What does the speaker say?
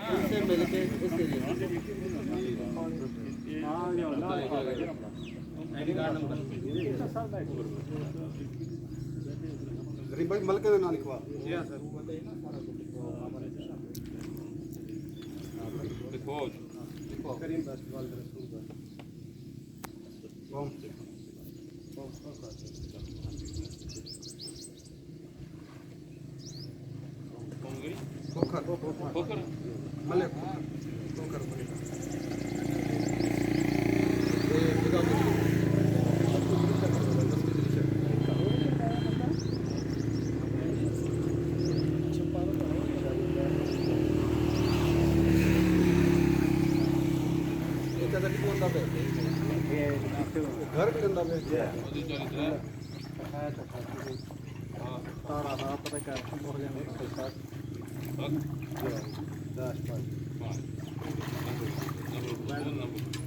इनसे मिलके इस एरिया आईडी कार्ड नंबर गरीब भाई मलके का नाम लिखवा जी हाँ सर देखो करीम बास्केटबॉल बॉम खोखर खोखर मले खोखर घर के अंदर में तारा हाँ पता क्या हो गया नंबर